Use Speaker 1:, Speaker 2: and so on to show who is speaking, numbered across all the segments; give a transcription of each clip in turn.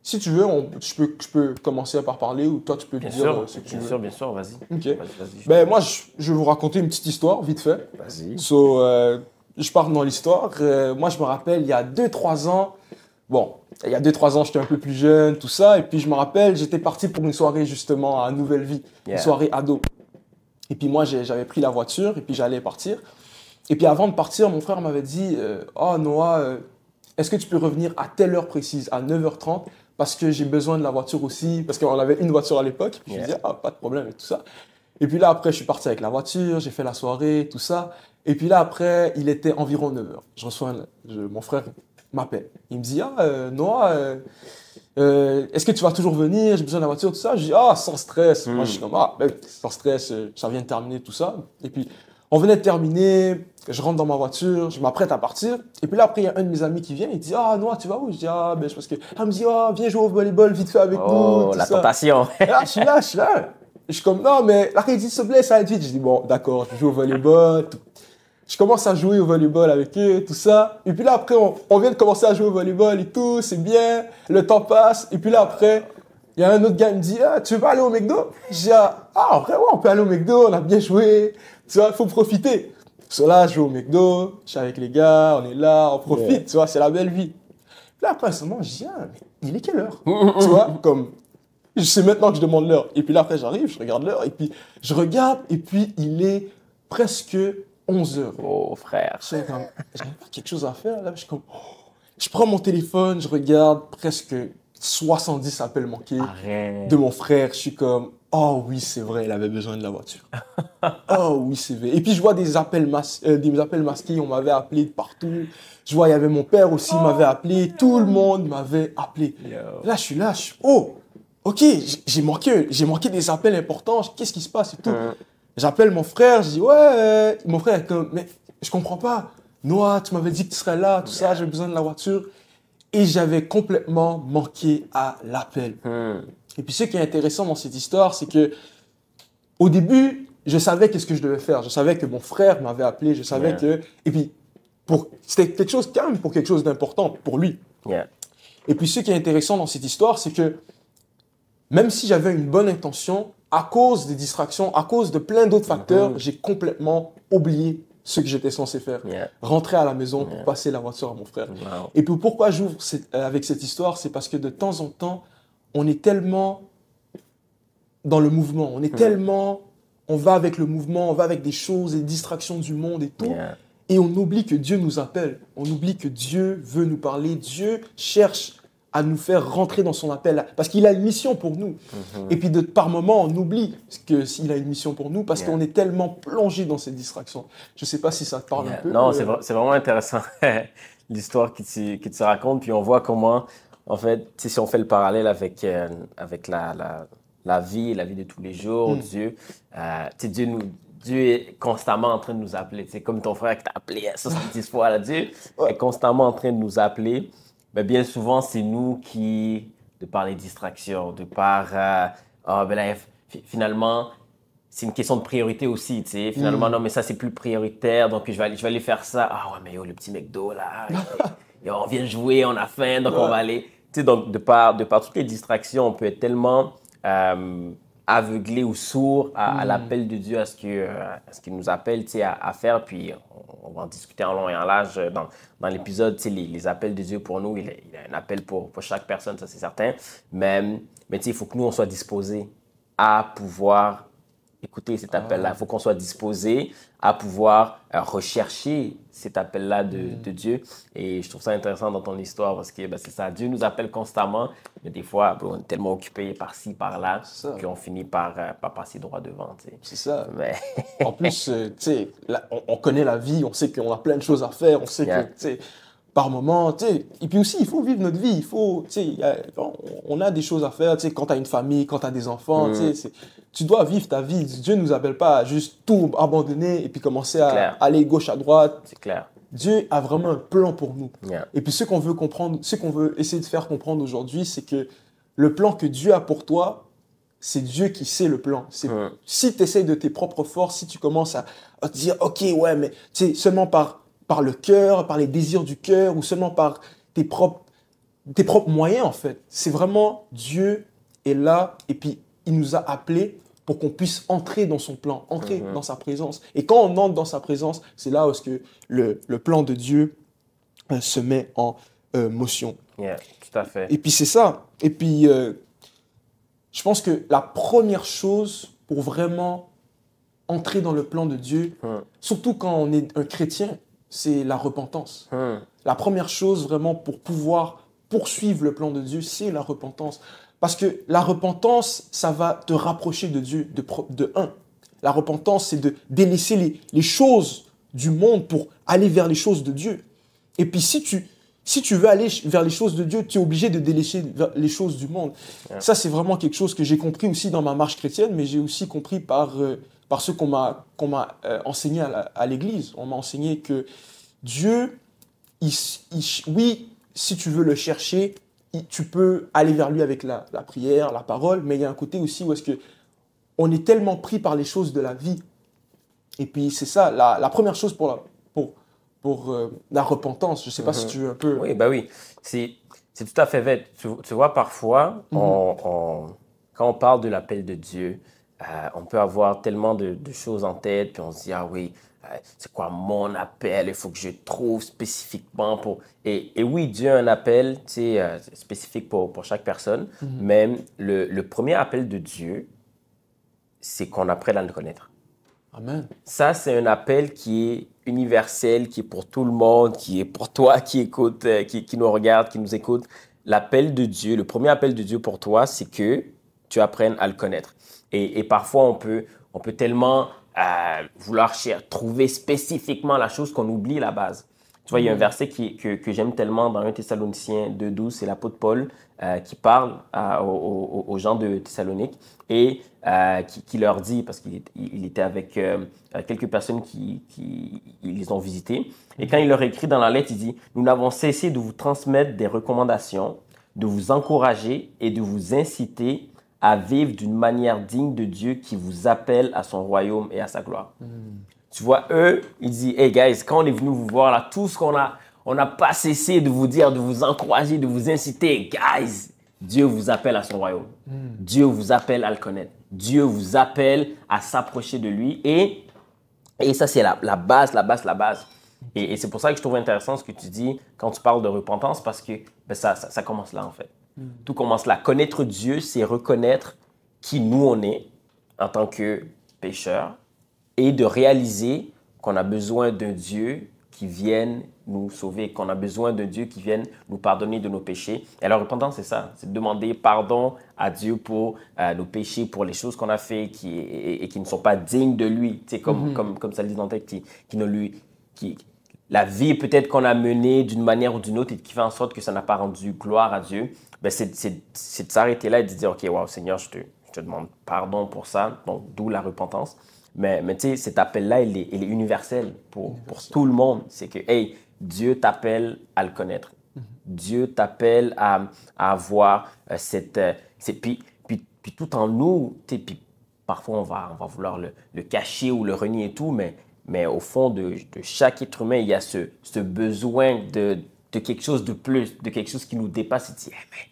Speaker 1: Si tu veux, je peux commencer par parler ou toi, tu peux
Speaker 2: Bien
Speaker 1: dire
Speaker 2: sûr,
Speaker 1: ce que tu
Speaker 2: bien
Speaker 1: veux.
Speaker 2: sûr, bien sûr, vas-y.
Speaker 1: Ok.
Speaker 2: Vas-y.
Speaker 1: Ben, moi, je vais vous raconter une petite histoire, vite fait.
Speaker 2: Vas-y.
Speaker 1: So, je pars dans l'histoire. Moi, je me rappelle, il y a 2 3 ans, bon, il y a 2 3 ans, j'étais un peu plus jeune, tout ça. Et puis, je me rappelle, j'étais parti pour une soirée, justement, à Nouvelle Vie, une
Speaker 2: Yeah.
Speaker 1: soirée ado. Et puis, moi, j'avais pris la voiture et puis j'allais partir. Et puis, avant de partir, mon frère m'avait dit oh, Noah, est-ce que tu peux revenir à telle heure précise, à 9h30, parce que j'ai besoin de la voiture aussi, parce qu'on avait une voiture à l'époque. Puis, je lui
Speaker 2: Yeah.
Speaker 1: disais ah, pas de problème et tout ça. Et puis là, après, je suis parti avec la voiture, j'ai fait la soirée, tout ça. Et puis là, après, il était environ 9h. Je reçois mon frère m'appelle. Il me dit, ah, Noah, est-ce que tu vas toujours venir? J'ai besoin de la voiture, tout ça. Je dis, ah, sans stress. Moi, je suis comme, ah, ben, sans stress, ça vient de terminer, tout ça. Et puis, on venait de terminer, je rentre dans ma voiture, je m'apprête à partir. Et puis là, après, il y a un de mes amis qui vient, il dit, ah, Noah, tu vas où? Je dis, ah, ben, je pense que. Elle me dit, ah, viens jouer au volleyball vite fait avec nous.
Speaker 2: Oh,
Speaker 1: tout
Speaker 2: la
Speaker 1: ça.
Speaker 2: tentation.
Speaker 1: Et là, je suis là, je suis là. Je suis comme, non, mais là, il dit, s'il te plaît, ça va être vite. Je dis, bon, d'accord, je joue au volleyball. Tout. Je commence à jouer au volleyball avec eux, tout ça. Et puis là, après, on vient de commencer à jouer au volleyball et tout, c'est bien. Le temps passe. Et puis là, après, il y a un autre gars qui me dit, ah, tu veux pas aller au McDo? Je dis, ah, vraiment, on peut aller au McDo, on a bien joué. Tu vois, il faut profiter. So là, je joue au McDo, je suis avec les gars, on est là, on profite,
Speaker 2: Yeah.
Speaker 1: tu vois, c'est la belle vie. Puis là, après, à ce moment, je dis, ah, mais il est quelle heure? Tu vois, comme, je sais maintenant que je demande l'heure. Et puis là, après, j'arrive, je regarde l'heure, et puis je regarde, et puis il est presque 11h.
Speaker 2: Oh, frère.
Speaker 1: J'avais pas quelque chose à faire, là. Je suis comme, oh. Je prends mon téléphone, je regarde presque 70 appels manqués
Speaker 2: Arrête.
Speaker 1: de mon frère. Je suis comme, oh oui, c'est vrai, il avait besoin de la voiture. Oh oui, c'est vrai. Et puis, je vois des appels masqués, on m'avait appelé de partout. Je vois, il y avait mon père aussi, il m'avait appelé. Tout le monde m'avait appelé.
Speaker 2: Yo.
Speaker 1: Là, je suis, oh, ok, j'ai manqué des appels importants. Qu'est-ce qui se passe et tout. J'appelle mon frère, je dis, ouais, mon frère est comme, mais je comprends pas. Noah, tu m'avais dit que tu serais là, tout ça, j'ai besoin de la voiture. Et j'avais complètement manqué à l'appel. Et puis, ce qui est intéressant dans cette histoire, c'est que au début, je savais qu'est-ce que je devais faire. Je savais que mon frère m'avait appelé, je savais
Speaker 2: Yeah.
Speaker 1: que... Et puis, c'était quelque chose, quand même, pour quelque chose d'important pour lui.
Speaker 2: Yeah.
Speaker 1: Et puis, ce qui est intéressant dans cette histoire, c'est que même si j'avais une bonne intention, à cause des distractions, à cause de plein d'autres facteurs, j'ai complètement oublié ce que j'étais censé faire.
Speaker 2: Yeah.
Speaker 1: Rentrer à la maison pour passer la voiture à mon frère.
Speaker 2: Wow.
Speaker 1: Et puis pourquoi j'ouvre avec cette histoire, c'est parce que de temps en temps, on est tellement dans le mouvement, on est tellement, on va avec le mouvement, on va avec des choses, des distractions du monde et tout.
Speaker 2: Yeah.
Speaker 1: Et on oublie que Dieu nous appelle, on oublie que Dieu veut nous parler, Dieu cherche à nous faire rentrer dans son appel, parce qu'il a une mission pour nous. Et puis par moments, on oublie qu'il a une mission pour nous, parce
Speaker 2: Yeah.
Speaker 1: qu'on est tellement plongé dans ces distractions. Je ne sais pas si ça te parle
Speaker 2: Yeah.
Speaker 1: un peu.
Speaker 2: Non, c'est vraiment intéressant l'histoire que tu racontes. Puis on voit comment, en fait, si on fait le parallèle avec la vie de tous les jours, Dieu, Dieu est constamment en train de nous appeler. C'est comme ton frère qui t'a appelé 70 fois. Là, Dieu est constamment en train de nous appeler. Mais bien souvent, c'est nous qui, de par les distractions, de par, ben là, finalement, c'est une question de priorité aussi, tu sais. Finalement, non, mais ça, c'est plus prioritaire, donc je vais aller faire ça. Ah ouais, mais yo, le petit McDo, là, yo, on vient jouer, on a faim, donc on va aller. Tu sais, donc, de par toutes les distractions, on peut être tellement aveuglé ou sourd à l'appel de Dieu, à ce qu'il nous appelle, tu sais, à faire. Puis, on va en discuter en long et en large dans l'épisode, tu sais, les appels de Dieu pour nous, il a un appel pour chaque personne, ça c'est certain. Mais tu sais, il faut que nous, on soit disposés à pouvoir écouter cet appel-là. Il faut qu'on soit disposé à pouvoir rechercher cet appel-là de Dieu. Et je trouve ça intéressant dans ton histoire parce que ben, c'est ça, Dieu nous appelle constamment, mais des fois, on est tellement occupé par-ci, par-là, qu'on finit par passer droit devant. Tu sais.
Speaker 1: C'est ça.
Speaker 2: Mais...
Speaker 1: En plus, tu sais, on connaît la vie, on sait qu'on a plein de choses à faire, on sait que, tu sais, par moment, tu sais, et puis aussi, il faut vivre notre vie, il faut, tu sais, on a des choses à faire, tu sais, quand tu as une famille, quand tu as des enfants, tu sais, tu dois vivre ta vie. Dieu ne nous appelle pas à juste tout abandonner et puis commencer à aller gauche à droite.
Speaker 2: C'est clair.
Speaker 1: Dieu a vraiment un plan pour nous.
Speaker 2: Yeah.
Speaker 1: Et puis ce qu'on veut comprendre, ce qu'on veut essayer de faire comprendre aujourd'hui, c'est que le plan que Dieu a pour toi, c'est Dieu qui sait le plan. Si tu essaies de tes propres forces, si tu commences à te dire, ok, ouais, mais tu sais, seulement par le cœur, par les désirs du cœur, ou seulement par tes propres tes propres moyens, en fait. C'est vraiment Dieu est là et puis il nous a appelés pour qu'on puisse entrer dans son plan, entrer dans sa présence. Et quand on entre dans sa présence, c'est là où est-ce que le plan de Dieu se met en motion.
Speaker 2: Yeah, tout à fait.
Speaker 1: Et puis c'est ça. Et puis je pense que la première chose pour vraiment entrer dans le plan de Dieu, surtout quand on est un chrétien, c'est la repentance. La première chose vraiment pour pouvoir poursuivre le plan de Dieu, c'est la repentance. Parce que la repentance, ça va te rapprocher de Dieu, de un. La repentance, c'est de délaisser les choses du monde pour aller vers les choses de Dieu. Et puis si tu veux aller vers les choses de Dieu, tu es obligé de délaisser les choses du monde.
Speaker 2: Yeah.
Speaker 1: Ça, c'est vraiment quelque chose que j'ai compris aussi dans ma marche chrétienne, mais j'ai aussi compris par ceux qu'on m'a enseigné à l'église. On m'a enseigné que Dieu, oui, si tu veux le chercher, tu peux aller vers lui avec la prière, la parole, mais il y a un côté aussi où est-ce que on est tellement pris par les choses de la vie. Et puis c'est ça, la première chose pour la repentance. Je ne sais pas si tu veux un peu...
Speaker 2: Oui, bah oui. C'est tout à fait vrai. Tu vois, parfois, quand on parle de l'appel de Dieu, on peut avoir tellement de choses en tête, puis on se dit, ah oui, c'est quoi mon appel? Il faut que je trouve spécifiquement pour... Et oui, Dieu a un appel spécifique pour chaque personne, mais le premier appel de Dieu, c'est qu'on apprenne à le connaître.
Speaker 1: Amen.
Speaker 2: Ça, c'est un appel qui est universel, qui est pour tout le monde, qui est pour toi qui écoute, qui nous regarde, qui nous écoute. L'appel de Dieu, le premier appel de Dieu pour toi, c'est que tu apprennes à le connaître. Et parfois, on peut tellement vouloir trouver spécifiquement la chose qu'on oublie la base. Tu vois, il y a un verset que j'aime tellement dans 1 Thessaloniciens 2,12, c'est l'apôtre Paul qui parle aux gens de Thessalonique et qui leur dit, parce qu'il était avec quelques personnes qui les ont visités, et quand il leur écrit dans la lettre, il dit « Nous n'avons cessé de vous transmettre des recommandations, de vous encourager et de vous inciter à vivre d'une manière digne de Dieu qui vous appelle à son royaume et à sa gloire. Tu vois, eux, ils disent, hey guys, quand on est venu vous voir là, tout ce on n'a pas cessé de vous dire, de vous encourager, de vous inciter. Guys, Dieu vous appelle à son royaume. Dieu vous appelle à le connaître. Dieu vous appelle à s'approcher de lui. Et ça, c'est la base. Et c'est pour ça que je trouve intéressant ce que tu dis quand tu parles de repentance, parce que ça commence là, en fait. Tout commence là. Connaître Dieu, c'est reconnaître qui nous on est en tant que pécheurs et de réaliser qu'on a besoin d'un Dieu qui vienne nous sauver, qu'on a besoin d'un Dieu qui vienne nous pardonner de nos péchés. Et la repentance, c'est ça, c'est de demander pardon à Dieu pour nos péchés, pour les choses qu'on a fait et qui ne sont pas dignes de lui. Tu sais, comme ça le dit dans le texte, la vie peut-être qu'on a menée d'une manière ou d'une autre et qui fait en sorte que ça n'a pas rendu gloire à Dieu, ben c'est de s'arrêter là et de dire, OK, wow, Seigneur, je te demande pardon pour ça, donc d'où la repentance. Mais tu sais, cet appel-là, il est universel pour tout le monde. C'est que, hey, Dieu t'appelle à le connaître. Dieu t'appelle à avoir puis tout en nous, tu sais, puis parfois on va vouloir le cacher ou le renier et tout, mais au fond de chaque être humain, il y a ce besoin de quelque chose de plus, de quelque chose qui nous dépasse. Et tu dis, hey,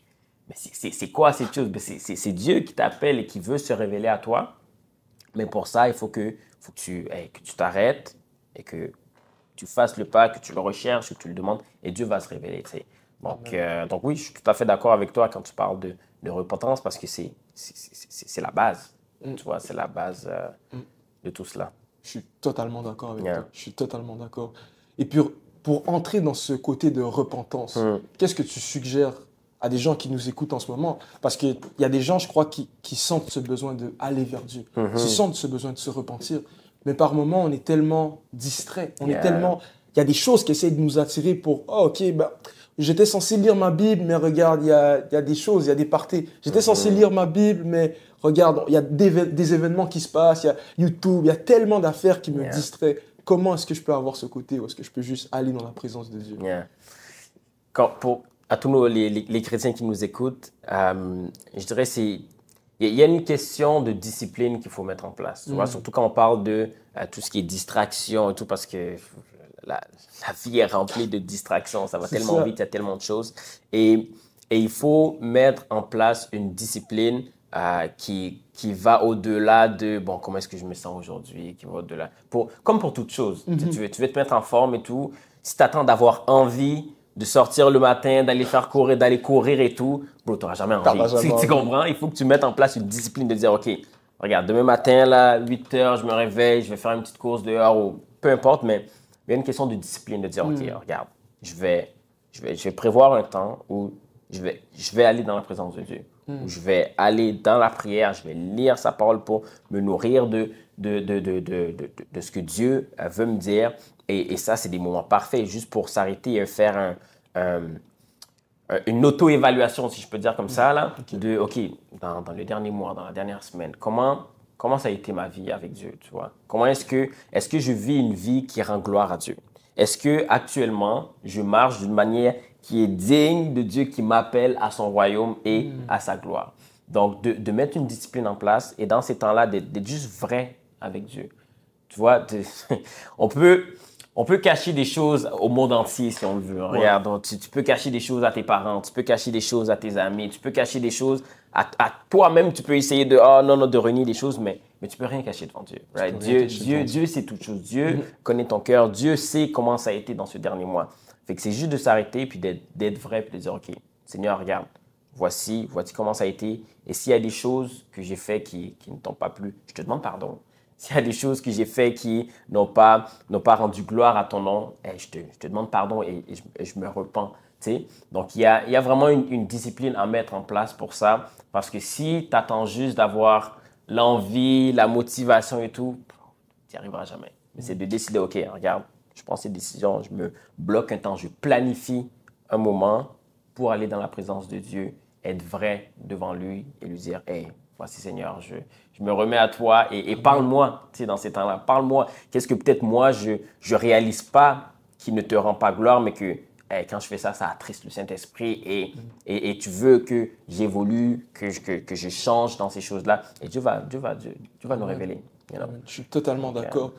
Speaker 2: mais c'est quoi cette chose? C'est Dieu qui t'appelle et qui veut se révéler à toi. Mais pour ça, il faut que tu t'arrêtes et que tu fasses le pas, que tu le recherches, que tu le demandes et Dieu va se révéler. Tu sais. Donc oui, je suis tout à fait d'accord avec toi quand tu parles de repentance parce que c'est la base. Tu vois, c'est la base de tout cela.
Speaker 1: Je suis totalement d'accord avec toi. Je suis totalement d'accord. Et puis, pour entrer dans ce côté de repentance, qu'est-ce que tu suggères à des gens qui nous écoutent en ce moment? Parce qu'il y a des gens, je crois, qui sentent ce besoin d'aller vers Dieu, qui sentent ce besoin de se repentir. Mais par moments, on est tellement distrait. Il y a des choses qui essaient de nous attirer pour, oh, OK, j'étais censé lire ma Bible, mais regarde, il y a des choses, il y a des parties. J'étais censé lire ma Bible, mais regarde, il y a des événements qui se passent, il y a YouTube, il y a tellement d'affaires qui me distraient. Comment est-ce que je peux avoir ce côté ou est-ce que je peux juste aller dans la présence de Dieu?
Speaker 2: À tous les chrétiens qui nous écoutent, je dirais il y a une question de discipline qu'il faut mettre en place. Tu vois, surtout quand on parle de tout ce qui est distraction et tout, parce que la vie est remplie de distractions, ça va
Speaker 1: C'est
Speaker 2: tellement
Speaker 1: ça.
Speaker 2: vite, il y a tellement de choses. Et il faut mettre en place une discipline qui va au-delà de, bon, comment est-ce que je me sens aujourd'hui, qui va au-delà. Comme pour toute chose, tu veux te mettre en forme et tout. Si tu attends d'avoir envie de sortir le matin, d'aller courir et tout, bro, tu n'auras jamais envie.
Speaker 1: T'auras jamais
Speaker 2: Tu
Speaker 1: envie.
Speaker 2: comprends? Il faut que tu mettes en place une discipline de dire, OK, regarde, demain matin, là, 8 heures, je me réveille, je vais faire une petite course dehors ou peu importe, mais il y a une question de discipline, de dire, OK, regarde, je vais prévoir un temps où je vais aller dans la présence de Dieu, où je vais aller dans la prière, je vais lire sa parole pour me nourrir de ce que Dieu veut me dire. Et ça, c'est des moments parfaits, juste pour s'arrêter et faire une auto-évaluation, si je peux dire comme ça, là, de, OK, dans le dernier mois, dans la dernière semaine, comment ça a été ma vie avec Dieu, tu vois? Est-ce que je vis une vie qui rend gloire à Dieu? Est-ce que actuellement, je marche d'une manière qui est digne de Dieu, qui m'appelle à son royaume et à sa gloire? Donc, de mettre une discipline en place et dans ces temps-là, d'être juste vrai avec Dieu. Tu vois, on peut cacher des choses au monde entier si on le veut. Regarde, donc, tu peux cacher des choses à tes parents, tu peux cacher des choses à tes amis, tu peux cacher des choses à toi-même. Tu peux essayer de renier des choses, mais tu peux rien cacher devant Dieu. Right? Dieu sait toutes choses. Dieu connaît ton cœur. Dieu sait comment ça a été dans ce dernier mois. Fait que c'est juste de s'arrêter puis d'être vrai puis de dire, OK, Seigneur, regarde, voici comment ça a été. Et s'il y a des choses que j'ai fait qui ne t'ont pas plu, je te demande pardon. S'il y a des choses que j'ai fait qui n'ont pas rendu gloire à ton nom, je te demande pardon et je me repens. T'sais? Donc, il y a vraiment une discipline à mettre en place pour ça. Parce que si tu attends juste d'avoir l'envie, la motivation et tout, tu n'y arriveras jamais. Mais c'est de décider, OK, regarde, je prends cette décision, je me bloque un temps, je planifie un moment pour aller dans la présence de Dieu, être vrai devant lui et lui dire, hey, voici Seigneur, je me remets à toi et parle-moi, tu sais, dans ces temps-là. Parle-moi. Qu'est-ce que peut-être moi, je réalise pas qui ne te rend pas gloire, mais que quand je fais ça, ça attriste le Saint-Esprit et tu veux que j'évolue, que je change dans ces choses-là. Et Dieu va nous révéler. You know?
Speaker 1: Je suis totalement d'accord.